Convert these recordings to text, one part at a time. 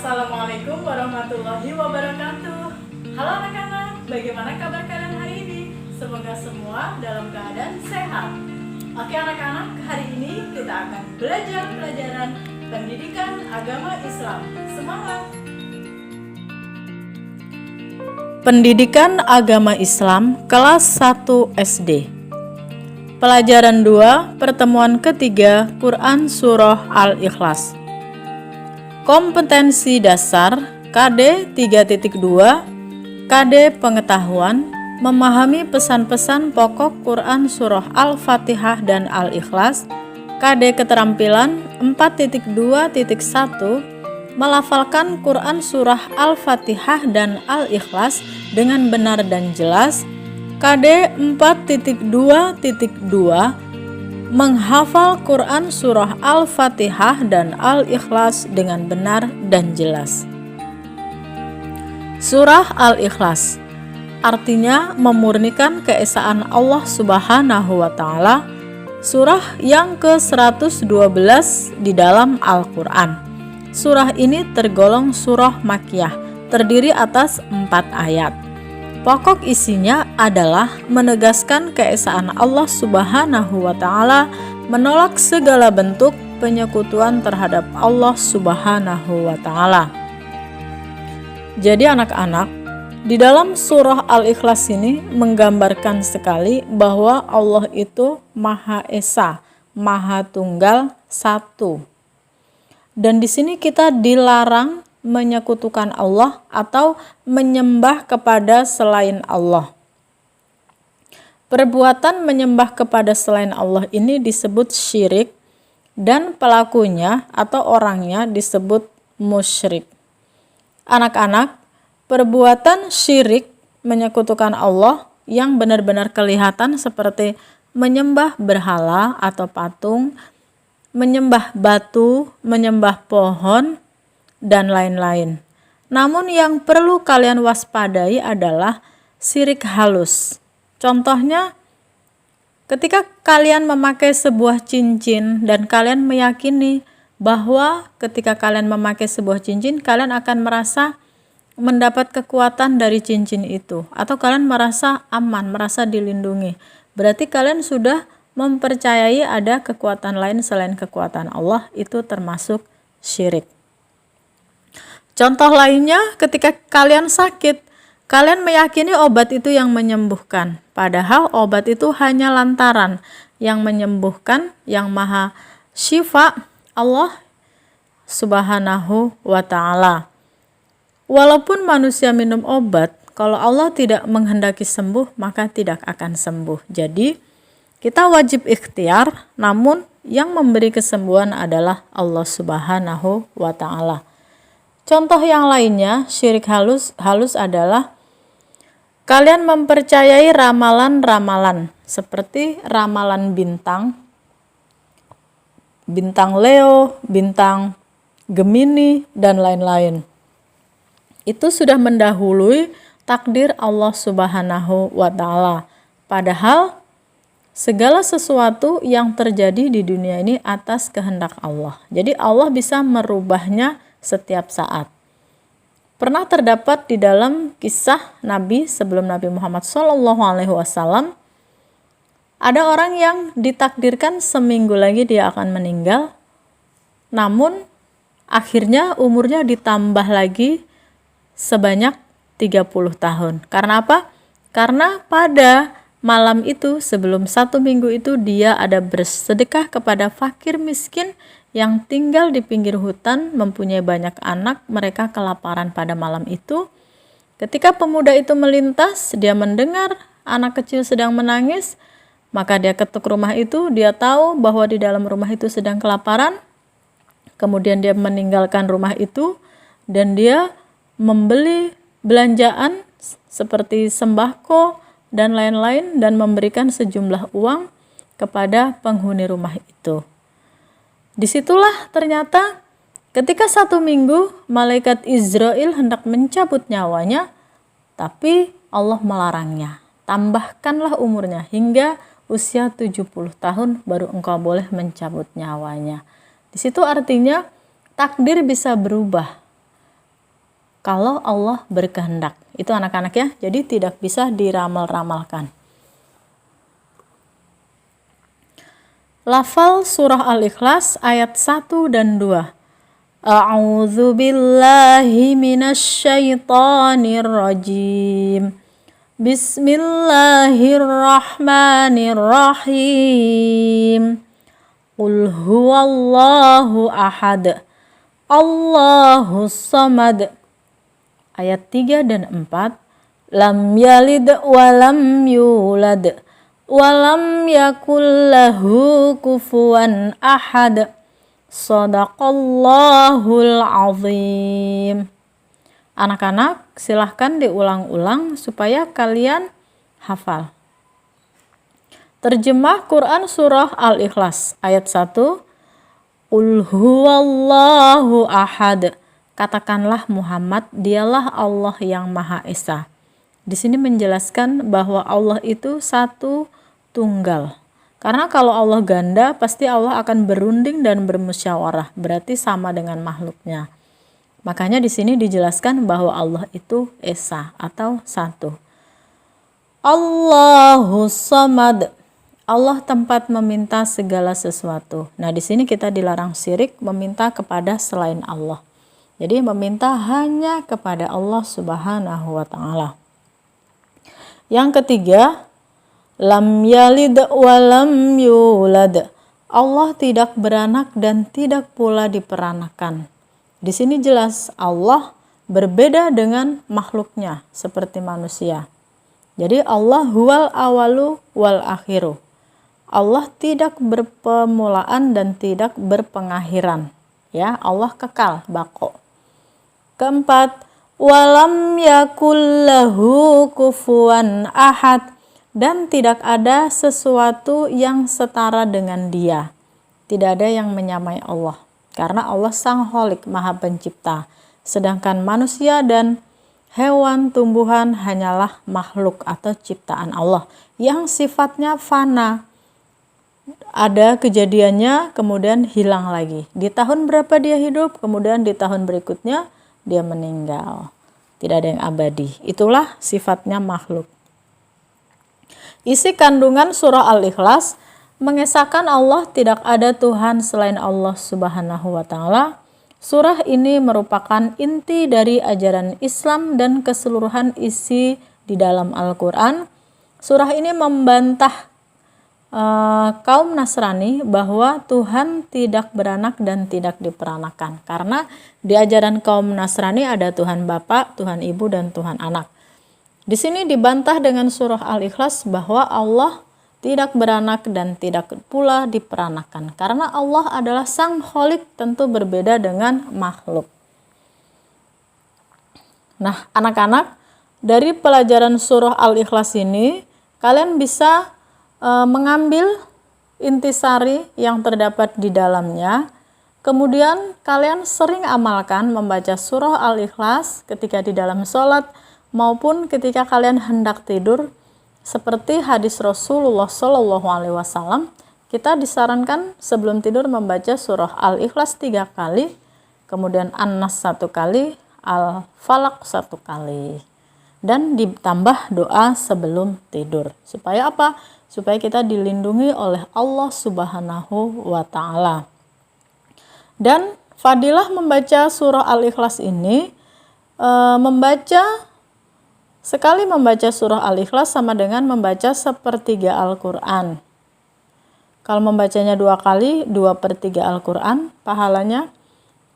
Assalamualaikum warahmatullahi wabarakatuh. Halo anak-anak, bagaimana kabar kalian hari ini? Semoga semua dalam keadaan sehat. Oke anak-anak, hari ini kita akan belajar pelajaran pendidikan agama Islam. Semangat! Pendidikan agama Islam kelas 1 SD. Pelajaran 2, pertemuan ketiga, Quran Surah Al-Ikhlas. Kompetensi dasar KD 3.2, KD pengetahuan, memahami pesan-pesan pokok Quran Surah Al-Fatihah dan Al-Ikhlas. KD keterampilan 4.2.1, melafalkan Quran Surah Al-Fatihah dan Al-Ikhlas dengan benar dan jelas. KD 4.2.2, menghafal Quran Surah Al-Fatihah dan Al-Ikhlas dengan benar dan jelas. Surah Al-Ikhlas artinya memurnikan keesaan Allah Subhanahu wa Ta'ala, surah yang ke-112 di dalam Al-Quran. Surah ini tergolong surah Makkiyah, terdiri atas 4 ayat. Pokok isinya adalah menegaskan keesaan Allah Subhanahu wa Ta'ala, menolak segala bentuk penyekutuan terhadap Allah Subhanahu wa Ta'ala. Jadi anak-anak, di dalam surah Al-Ikhlas ini menggambarkan sekali bahwa Allah itu Maha Esa, Maha Tunggal, Satu. Dan di sini kita dilarang menyekutukan Allah atau menyembah kepada selain Allah. Perbuatan menyembah kepada selain Allah ini disebut syirik dan pelakunya atau orangnya disebut musyrik. Anak-anak, perbuatan syirik menyekutukan Allah yang benar-benar kelihatan seperti menyembah berhala atau patung, menyembah batu, menyembah pohon, dan lain-lain. Namun yang perlu kalian waspadai adalah syirik halus. Contohnya, ketika kalian memakai sebuah cincin dan kalian meyakini bahwa ketika kalian memakai sebuah cincin, kalian akan merasa mendapat kekuatan dari cincin itu, atau kalian merasa aman, merasa dilindungi. Berarti kalian sudah mempercayai ada kekuatan lain selain kekuatan Allah, itu termasuk syirik. Contoh lainnya, ketika kalian sakit, kalian meyakini obat itu yang menyembuhkan, padahal obat itu hanya lantaran. Yang menyembuhkan, yang maha syifa, Allah Subhanahu wa Ta'ala. Walaupun manusia minum obat, kalau Allah tidak menghendaki sembuh, maka tidak akan sembuh. Jadi kita wajib ikhtiar, namun yang memberi kesembuhan adalah Allah Subhanahu wa Ta'ala. Contoh yang lainnya, syirik halus adalah kalian mempercayai ramalan-ramalan seperti ramalan bintang Leo, bintang Gemini, dan lain-lain. Itu sudah mendahului takdir Allah Subhanahu wa Ta'ala. Padahal segala sesuatu yang terjadi di dunia ini atas kehendak Allah. Jadi Allah bisa merubahnya setiap saat. Pernah terdapat di dalam kisah Nabi sebelum Nabi Muhammad SAW, ada orang yang ditakdirkan seminggu lagi dia akan meninggal, namun akhirnya umurnya ditambah lagi sebanyak 30 tahun. Karena apa? Karena pada malam itu, sebelum 1 minggu itu, dia ada bersedekah kepada fakir miskin yang tinggal di pinggir hutan, mempunyai banyak anak, mereka kelaparan pada malam itu. Ketika pemuda itu melintas, dia mendengar anak kecil sedang menangis, maka dia ketuk rumah itu, dia tahu bahwa di dalam rumah itu sedang kelaparan. Kemudian dia meninggalkan rumah itu, dan dia membeli belanjaan seperti sembako dan lain-lain, dan memberikan sejumlah uang kepada penghuni rumah itu. Disitulah ternyata ketika 1 minggu malaikat Israel hendak mencabut nyawanya, tapi Allah melarangnya. Tambahkanlah umurnya hingga usia 70 tahun baru engkau boleh mencabut nyawanya. Di situ artinya takdir bisa berubah. kalau Allah berkehendak. Itu anak-anak ya, jadi tidak bisa diramal-ramalkan. Lafal surah Al-Ikhlas ayat 1 dan 2. A'udzu billahi minasyaitonir rajim. Bismillahirrahmanirrahim. Qul huwallahu ahad. Allahus samad. Ayat 3 dan 4. Lam yalid walam yulad walam yakul lahu kufuwan ahad. Shadaqallahul azim. Anak-anak, silahkan diulang-ulang supaya kalian hafal. Terjemah Quran Surah Al-Ikhlas ayat 1. Qul huwallahu ahad. Katakanlah Muhammad, dialah Allah yang Maha Esa. Di sini menjelaskan bahwa Allah itu satu tunggal. Karena kalau Allah ganda, pasti Allah akan berunding dan bermusyawarah, berarti sama dengan makhluknya. Makanya di sini dijelaskan bahwa Allah itu Esa atau satu. Allahus samad. Allah tempat meminta segala sesuatu. Nah, di sini kita dilarang syirik meminta kepada selain Allah. Jadi meminta hanya kepada Allah Subhanahu wa taala. Yang ketiga, lam yalid walam yulad. Allah tidak beranak dan tidak pula diperanakan. Di sini jelas Allah berbeda dengan makhluknya seperti manusia. Jadi Allah huwal awalu wal akhiru. Allah tidak berpemulaan dan tidak berpengakhiran. Ya, Allah kekal, bako. Keempat, walam yakul lahu kufuwan ahad. Dan tidak ada sesuatu yang setara dengan Dia. Tidak ada yang menyamai Allah. Karena Allah Sang Kholik, Maha Pencipta. Sedangkan manusia dan hewan, tumbuhan hanyalah makhluk atau ciptaan Allah. Yang sifatnya fana. Ada kejadiannya, kemudian hilang lagi. Di tahun berapa dia hidup, kemudian di tahun berikutnya dia meninggal. Tidak ada yang abadi. Itulah sifatnya makhluk. Isi kandungan surah Al-Ikhlas mengesahkan Allah tidak ada Tuhan selain Allah Subhanahu wa taala. Surah ini merupakan inti dari ajaran Islam dan keseluruhan isi di dalam Al-Quran. Surah ini membantah kaum Nasrani bahwa Tuhan tidak beranak dan tidak diperanakan. Karena di ajaran kaum Nasrani ada Tuhan Bapa, Tuhan Ibu, dan Tuhan Anak. Di sini dibantah dengan surah Al-Ikhlas bahwa Allah tidak beranak dan tidak pula diperanakan. Karena Allah adalah Sang Kholik, tentu berbeda dengan makhluk. Nah, anak-anak, dari pelajaran surah Al-Ikhlas ini, kalian bisa mengambil intisari yang terdapat di dalamnya. Kemudian kalian sering amalkan membaca surah Al-Ikhlas ketika di dalam sholat, maupun ketika kalian hendak tidur, seperti hadis Rasulullah SAW, kita disarankan sebelum tidur membaca surah Al-Ikhlas 3 kali, kemudian An-Nas 1 kali, Al-Falaq 1 kali, dan ditambah doa sebelum tidur. Supaya apa? Supaya kita dilindungi oleh Allah Subhanahu wa taala. Dan fadilah membaca surah Al-Ikhlas ini, sekali membaca surah Al-Ikhlas sama dengan membaca sepertiga Al-Quran. Kalau membacanya 2 kali, 2/3 Al-Quran pahalanya.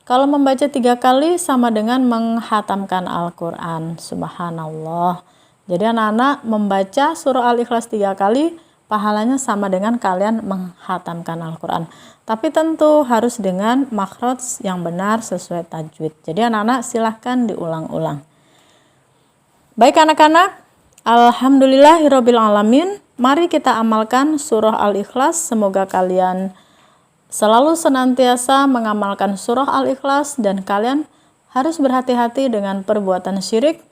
Kalau membaca 3 kali sama dengan menghatamkan Al-Quran. Subhanallah. Jadi anak-anak membaca surah Al-Ikhlas 3 kali, pahalanya sama dengan kalian menghatamkan Al-Quran. Tapi tentu harus dengan makhraj yang benar sesuai tajwid. Jadi anak-anak silahkan diulang-ulang. Baik anak-anak, alhamdulillahirabbil alamin. Mari kita amalkan surah Al-Ikhlas. Semoga kalian selalu senantiasa mengamalkan surah Al-Ikhlas dan kalian harus berhati-hati dengan perbuatan syirik,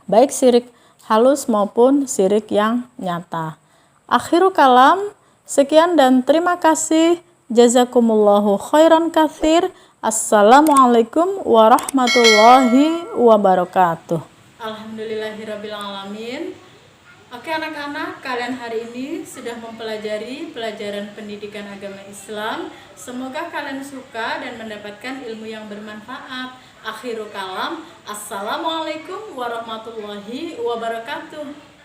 baik syirik halus maupun syirik yang nyata. Akhirul kalam, sekian dan terima kasih. Jazakumullahu khairan katsir. Assalamualaikum warahmatullahi wabarakatuh. Alhamdulillahirrabbilalamin. Oke anak-anak, kalian hari ini sudah mempelajari pelajaran pendidikan agama Islam. Semoga kalian suka dan mendapatkan ilmu yang bermanfaat. Akhirul kalam, assalamualaikum warahmatullahi wabarakatuh.